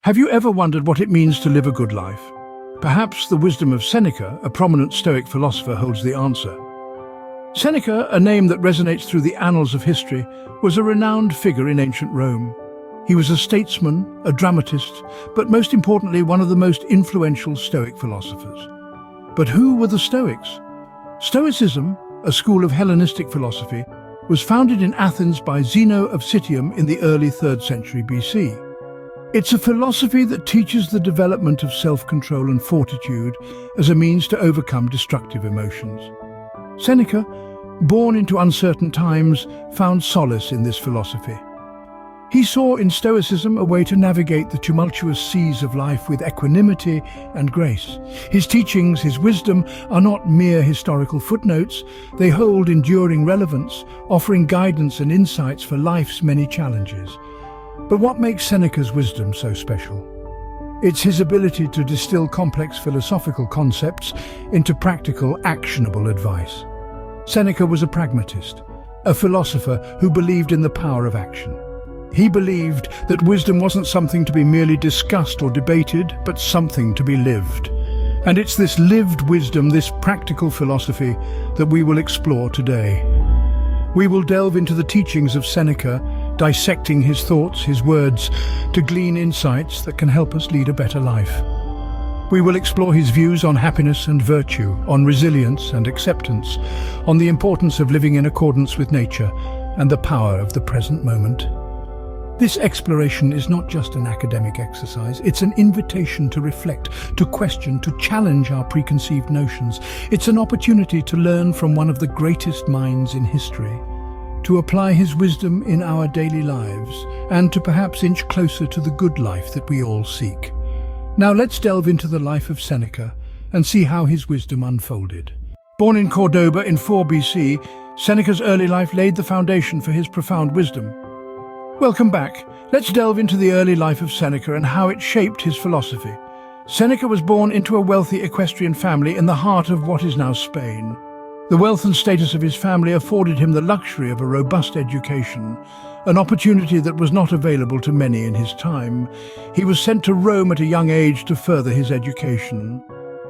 Have you ever wondered what it means to live a good life? Perhaps the wisdom of Seneca, a prominent Stoic philosopher, holds the answer. Seneca, a name that resonates through the annals of history, was a renowned figure in ancient Rome. He was a statesman, a dramatist, but most importantly, one of the most influential Stoic philosophers. But who were the Stoics? Stoicism, a school of Hellenistic philosophy, was founded in Athens by Zeno of Citium in the early 3rd century BC. It's a philosophy that teaches the development of self-control and fortitude as a means to overcome destructive emotions. Seneca, born into uncertain times, found solace in this philosophy. He saw in Stoicism a way to navigate the tumultuous seas of life with equanimity and grace. His teachings, his wisdom, are not mere historical footnotes. They hold enduring relevance, offering guidance and insights for life's many challenges. But what makes Seneca's wisdom so special? It's his ability to distill complex philosophical concepts into practical, actionable advice. Seneca was a pragmatist, a philosopher who believed in the power of action. He believed that wisdom wasn't something to be merely discussed or debated, but something to be lived. And it's this lived wisdom, this practical philosophy, that we will explore today. We will delve into the teachings of Seneca, dissecting his thoughts, his words, to glean insights that can help us lead a better life. We will explore his views on happiness and virtue, on resilience and acceptance, on the importance of living in accordance with nature, and the power of the present moment. This exploration is not just an academic exercise, it's an invitation to reflect, to question, to challenge our preconceived notions. It's an opportunity to learn from one of the greatest minds in history, to apply his wisdom in our daily lives, and to perhaps inch closer to the good life that we all seek. Now let's delve into the life of Seneca and see how his wisdom unfolded. Born in Cordoba in 4 BC, Seneca's early life laid the foundation for his profound wisdom. Welcome back. Let's delve into the early life of Seneca and how it shaped his philosophy. Seneca was born into a wealthy equestrian family in the heart of what is now Spain. The wealth and status of his family afforded him the luxury of a robust education, an opportunity that was not available to many in his time. He was sent to Rome at a young age to further his education.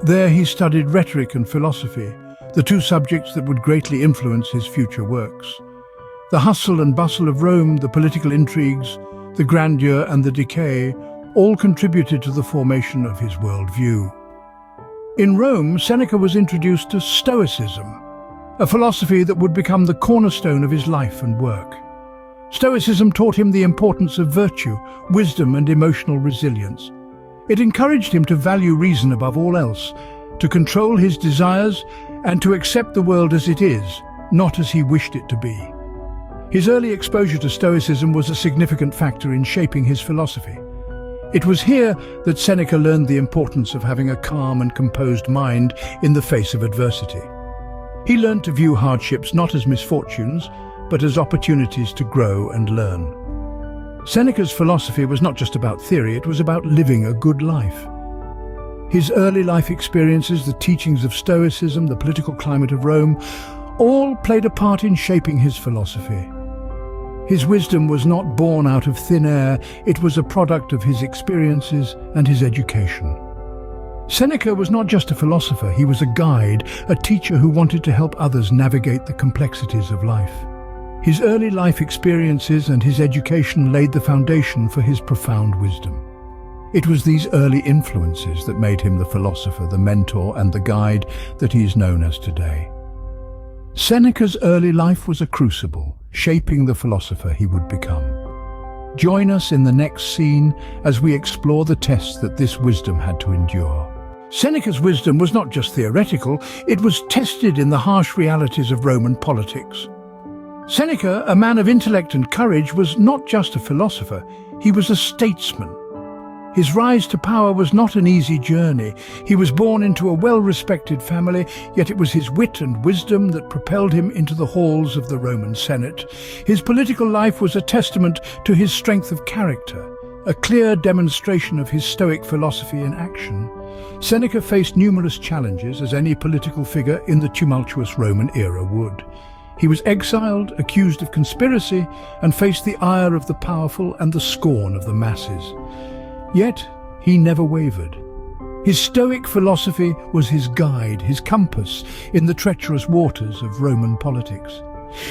There he studied rhetoric and philosophy, the two subjects that would greatly influence his future works. The hustle and bustle of Rome, the political intrigues, the grandeur and the decay, all contributed to the formation of his worldview. In Rome, Seneca was introduced to Stoicism, a philosophy that would become the cornerstone of his life and work. Stoicism taught him the importance of virtue, wisdom, and emotional resilience. It encouraged him to value reason above all else, to control his desires, and to accept the world as it is, not as he wished it to be. His early exposure to Stoicism was a significant factor in shaping his philosophy. It was here that Seneca learned the importance of having a calm and composed mind in the face of adversity. He learned to view hardships not as misfortunes, but as opportunities to grow and learn. Seneca's philosophy was not just about theory, it was about living a good life. His early life experiences, the teachings of Stoicism, the political climate of Rome, all played a part in shaping his philosophy. His wisdom was not born out of thin air, it was a product of his experiences and his education. Seneca was not just a philosopher, he was a guide, a teacher who wanted to help others navigate the complexities of life. His early life experiences and his education laid the foundation for his profound wisdom. It was these early influences that made him the philosopher, the mentor, and the guide that he is known as today. Seneca's early life was a crucible, shaping the philosopher he would become. Join us in the next scene as we explore the tests that this wisdom had to endure. Seneca's wisdom was not just theoretical, it was tested in the harsh realities of Roman politics. Seneca, a man of intellect and courage, was not just a philosopher, he was a statesman. His rise to power was not an easy journey. He was born into a well-respected family, yet it was his wit and wisdom that propelled him into the halls of the Roman Senate. His political life was a testament to his strength of character, a clear demonstration of his Stoic philosophy in action. Seneca faced numerous challenges, as any political figure in the tumultuous Roman era would. He was exiled, accused of conspiracy, and faced the ire of the powerful and the scorn of the masses. Yet, he never wavered. His Stoic philosophy was his guide, his compass in the treacherous waters of Roman politics.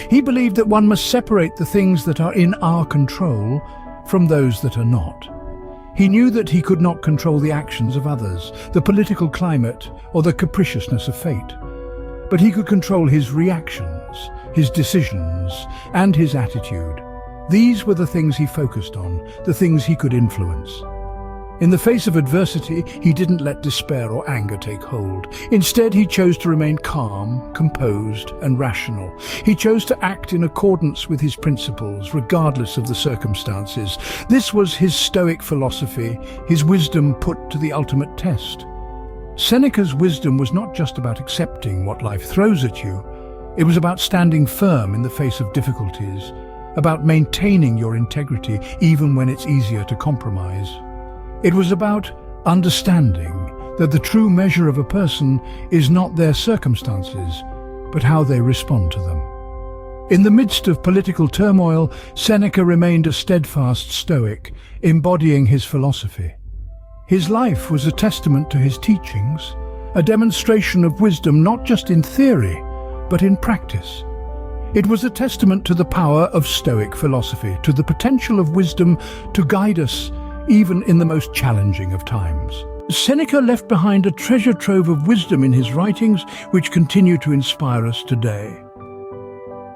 He believed that one must separate the things that are in our control from those that are not. He knew that he could not control the actions of others, the political climate, or the capriciousness of fate. But he could control his reactions, his decisions, and his attitude. These were the things he focused on, the things he could influence. In the face of adversity, he didn't let despair or anger take hold. Instead, he chose to remain calm, composed, and rational. He chose to act in accordance with his principles, regardless of the circumstances. This was his Stoic philosophy, his wisdom put to the ultimate test. Seneca's wisdom was not just about accepting what life throws at you. It was about standing firm in the face of difficulties, about maintaining your integrity even when it's easier to compromise. It was about understanding that the true measure of a person is not their circumstances, but how they respond to them. In the midst of political turmoil, Seneca remained a steadfast Stoic, embodying his philosophy. His life was a testament to his teachings, a demonstration of wisdom not just in theory, but in practice. It was a testament to the power of Stoic philosophy, to the potential of wisdom to guide us even in the most challenging of times. Seneca left behind a treasure trove of wisdom in his writings which continue to inspire us today.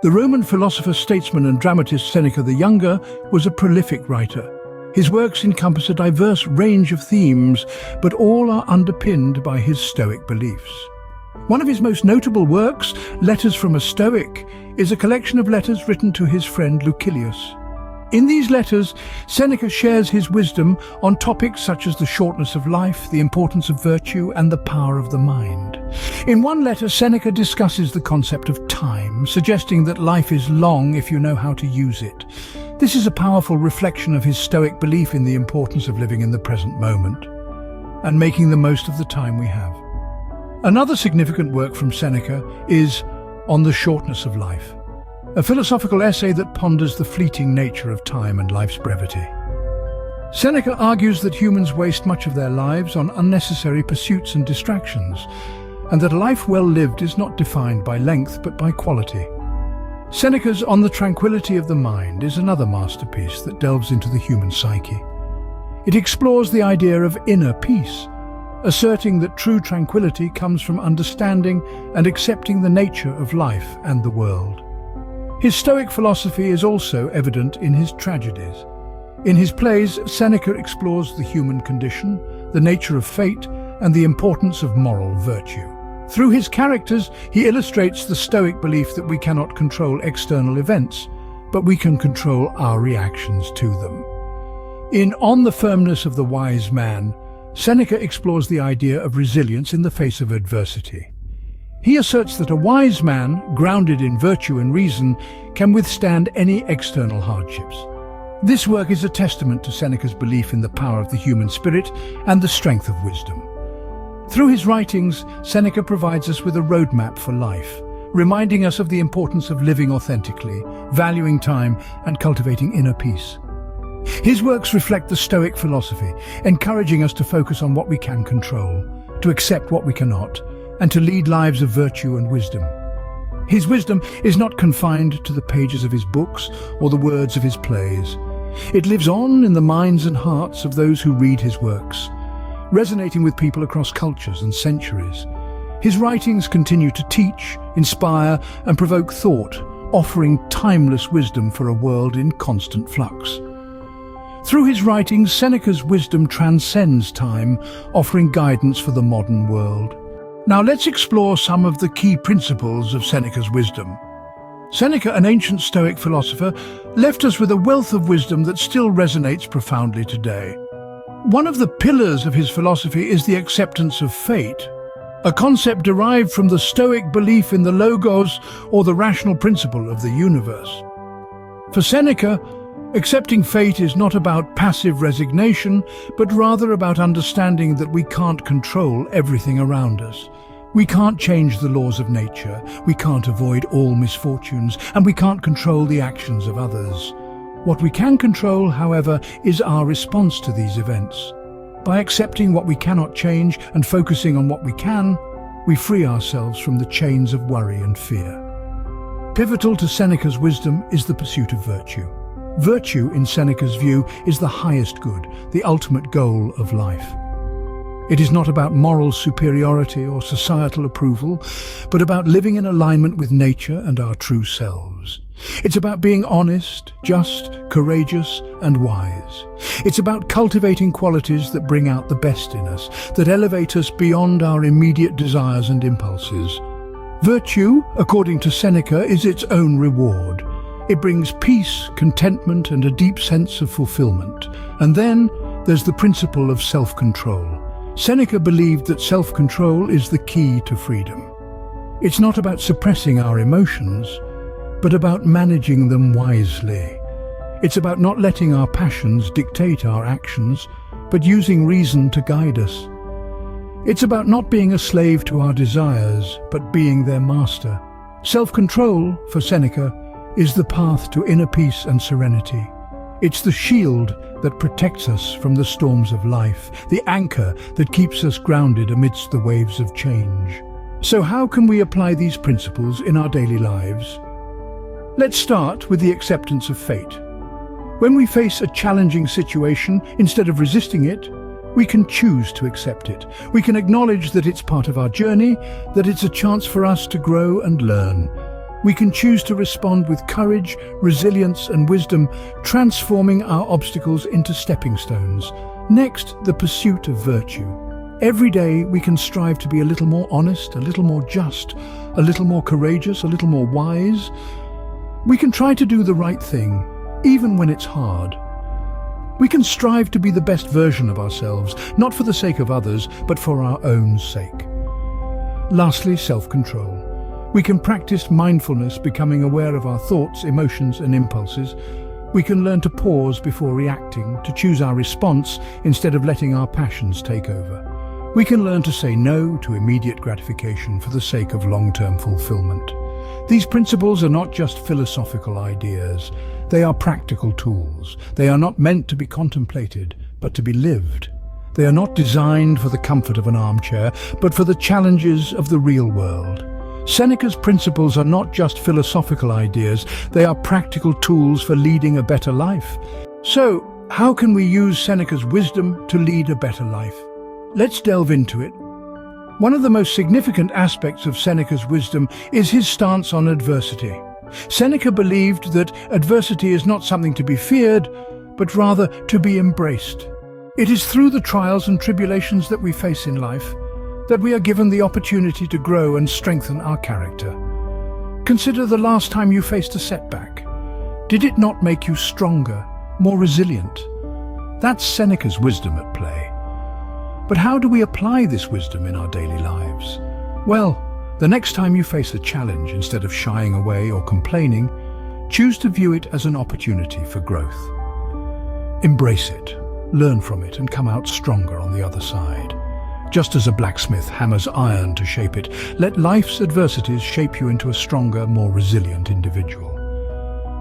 The Roman philosopher, statesman and dramatist Seneca the Younger was a prolific writer. His works encompass a diverse range of themes, but all are underpinned by his Stoic beliefs. One of his most notable works, Letters from a Stoic, is a collection of letters written to his friend Lucilius. In these letters, Seneca shares his wisdom on topics such as the shortness of life, the importance of virtue, and the power of the mind. In one letter, Seneca discusses the concept of time, suggesting that life is long if you know how to use it. This is a powerful reflection of his Stoic belief in the importance of living in the present moment and making the most of the time we have. Another significant work from Seneca is On the Shortness of Life, a philosophical essay that ponders the fleeting nature of time and life's brevity. Seneca argues that humans waste much of their lives on unnecessary pursuits and distractions, and that a life well lived is not defined by length but by quality. Seneca's On the Tranquility of the Mind is another masterpiece that delves into the human psyche. It explores the idea of inner peace, asserting that true tranquility comes from understanding and accepting the nature of life and the world. His Stoic philosophy is also evident in his tragedies. In his plays, Seneca explores the human condition, the nature of fate, and the importance of moral virtue. Through his characters, he illustrates the Stoic belief that we cannot control external events, but we can control our reactions to them. In On the Firmness of the Wise Man, Seneca explores the idea of resilience in the face of adversity. He asserts that a wise man, grounded in virtue and reason, can withstand any external hardships. This work is a testament to Seneca's belief in the power of the human spirit and the strength of wisdom. Through his writings, Seneca provides us with a roadmap for life, reminding us of the importance of living authentically, valuing time, and cultivating inner peace. His works reflect the Stoic philosophy, encouraging us to focus on what we can control, to accept what we cannot, and to lead lives of virtue and wisdom. His wisdom is not confined to the pages of his books or the words of his plays. It lives on in the minds and hearts of those who read his works, resonating with people across cultures and centuries. His writings continue to teach, inspire, and provoke thought, offering timeless wisdom for a world in constant flux. Through his writings, Seneca's wisdom transcends time, offering guidance for the modern world. Now let's explore some of the key principles of Seneca's wisdom. Seneca, an ancient Stoic philosopher, left us with a wealth of wisdom that still resonates profoundly today. One of the pillars of his philosophy is the acceptance of fate, a concept derived from the Stoic belief in the logos, or the rational principle of the universe. For Seneca, accepting fate is not about passive resignation, but rather about understanding that we can't control everything around us. We can't change the laws of nature, we can't avoid all misfortunes, and we can't control the actions of others. What we can control, however, is our response to these events. By accepting what we cannot change and focusing on what we can, we free ourselves from the chains of worry and fear. Pivotal to Seneca's wisdom is the pursuit of virtue. Virtue, in Seneca's view, is the highest good, the ultimate goal of life. It is not about moral superiority or societal approval, but about living in alignment with nature and our true selves. It's about being honest, just, courageous, and wise. It's about cultivating qualities that bring out the best in us, that elevate us beyond our immediate desires and impulses. Virtue, according to Seneca, is its own reward. It brings peace, contentment, and a deep sense of fulfillment. And then there's the principle of self-control. Seneca believed that self-control is the key to freedom. It's not about suppressing our emotions, but about managing them wisely. It's about not letting our passions dictate our actions, but using reason to guide us. It's about not being a slave to our desires, but being their master. Self-control, for Seneca, is the path to inner peace and serenity. It's the shield that protects us from the storms of life, the anchor that keeps us grounded amidst the waves of change. So how can we apply these principles in our daily lives? Let's start with the acceptance of fate. When we face a challenging situation, instead of resisting it, we can choose to accept it. We can acknowledge that it's part of our journey, that it's a chance for us to grow and learn. We can choose to respond with courage, resilience, and wisdom, transforming our obstacles into stepping stones. Next, the pursuit of virtue. Every day we can strive to be a little more honest, a little more just, a little more courageous, a little more wise. We can try to do the right thing, even when it's hard. We can strive to be the best version of ourselves, not for the sake of others, but for our own sake. Lastly, self-control. We can practice mindfulness, becoming aware of our thoughts, emotions, and impulses. We can learn to pause before reacting, to choose our response instead of letting our passions take over. We can learn to say no to immediate gratification for the sake of long-term fulfillment. These principles are not just philosophical ideas. They are practical tools. They are not meant to be contemplated, but to be lived. They are not designed for the comfort of an armchair, but for the challenges of the real world. Seneca's principles are not just philosophical ideas, they are practical tools for leading a better life. So, how can we use Seneca's wisdom to lead a better life? Let's delve into it. One of the most significant aspects of Seneca's wisdom is his stance on adversity. Seneca believed that adversity is not something to be feared, but rather to be embraced. It is through the trials and tribulations that we face in life that we are given the opportunity to grow and strengthen our character. Consider the last time you faced a setback. Did it not make you stronger, more resilient? That's Seneca's wisdom at play. But how do we apply this wisdom in our daily lives? Well, the next time you face a challenge, instead of shying away or complaining, choose to view it as an opportunity for growth. Embrace it, learn from it, and come out stronger on the other side. Just as a blacksmith hammers iron to shape it, let life's adversities shape you into a stronger, more resilient individual.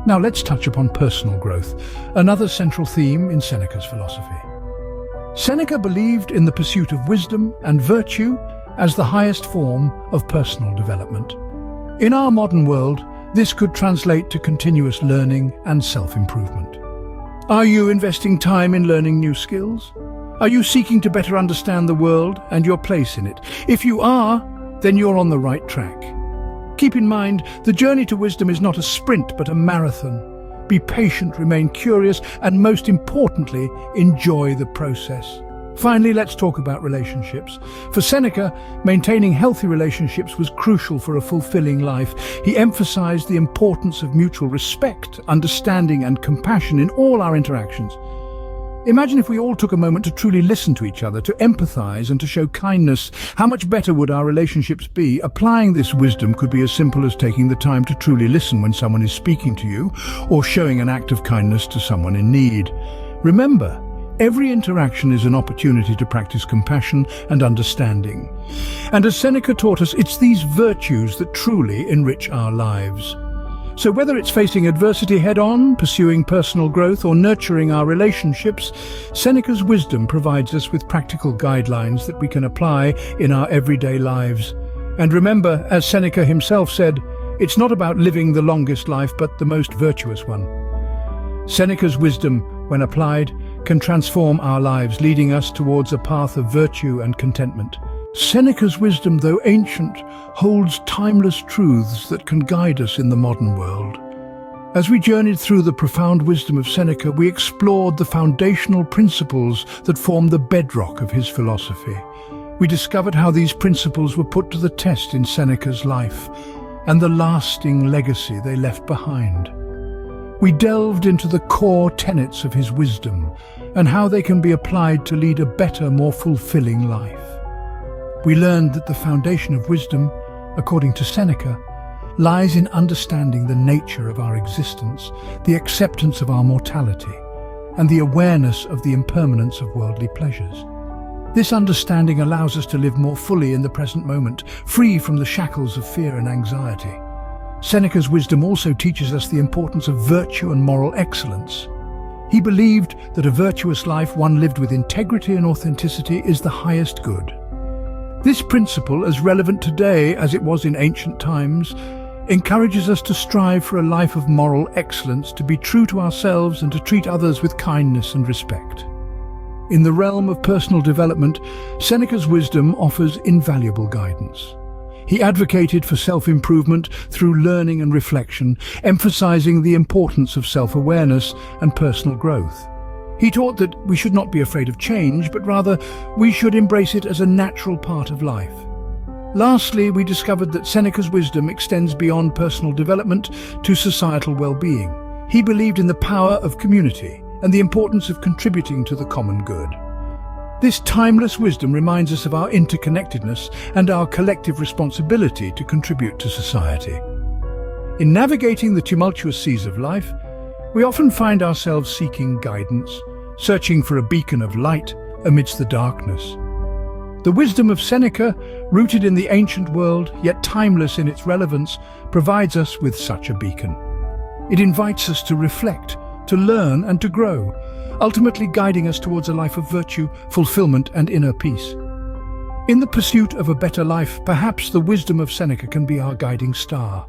Now let's touch upon personal growth, another central theme in Seneca's philosophy. Seneca believed in the pursuit of wisdom and virtue as the highest form of personal development. In our modern world, this could translate to continuous learning and self-improvement. Are you investing time in learning new skills? Are you seeking to better understand the world and your place in it? If you are, then you're on the right track. Keep in mind, the journey to wisdom is not a sprint, but a marathon. Be patient, remain curious, and most importantly, enjoy the process. Finally, let's talk about relationships. For Seneca, maintaining healthy relationships was crucial for a fulfilling life. He emphasized the importance of mutual respect, understanding, and compassion in all our interactions. Imagine if we all took a moment to truly listen to each other, to empathize and to show kindness. How much better would our relationships be? Applying this wisdom could be as simple as taking the time to truly listen when someone is speaking to you, or showing an act of kindness to someone in need. Remember, every interaction is an opportunity to practice compassion and understanding. And as Seneca taught us, it's these virtues that truly enrich our lives. So whether it's facing adversity head-on, pursuing personal growth, or nurturing our relationships, Seneca's wisdom provides us with practical guidelines that we can apply in our everyday lives. And remember, as Seneca himself said, it's not about living the longest life, but the most virtuous one. Seneca's wisdom, when applied, can transform our lives, leading us towards a path of virtue and contentment. Seneca's wisdom, though ancient, holds timeless truths that can guide us in the modern world. As we journeyed through the profound wisdom of Seneca, we explored the foundational principles that form the bedrock of his philosophy. We discovered how these principles were put to the test in Seneca's life and the lasting legacy they left behind. We delved into the core tenets of his wisdom and how they can be applied to lead a better, more fulfilling life. We learned that the foundation of wisdom, according to Seneca, lies in understanding the nature of our existence, the acceptance of our mortality, and the awareness of the impermanence of worldly pleasures. This understanding allows us to live more fully in the present moment, free from the shackles of fear and anxiety. Seneca's wisdom also teaches us the importance of virtue and moral excellence. He believed that a virtuous life, one lived with integrity and authenticity, is the highest good. This principle, as relevant today as it was in ancient times, encourages us to strive for a life of moral excellence, to be true to ourselves and to treat others with kindness and respect. In the realm of personal development, Seneca's wisdom offers invaluable guidance. He advocated for self-improvement through learning and reflection, emphasizing the importance of self-awareness and personal growth. He taught that we should not be afraid of change, but rather we should embrace it as a natural part of life. Lastly, we discovered that Seneca's wisdom extends beyond personal development to societal well-being. He believed in the power of community and the importance of contributing to the common good. This timeless wisdom reminds us of our interconnectedness and our collective responsibility to contribute to society. In navigating the tumultuous seas of life, we often find ourselves seeking guidance, searching for a beacon of light amidst the darkness. The wisdom of Seneca, rooted in the ancient world, yet timeless in its relevance, provides us with such a beacon. It invites us to reflect, to learn and to grow, ultimately guiding us towards a life of virtue, fulfillment and inner peace. In the pursuit of a better life, perhaps the wisdom of Seneca can be our guiding star.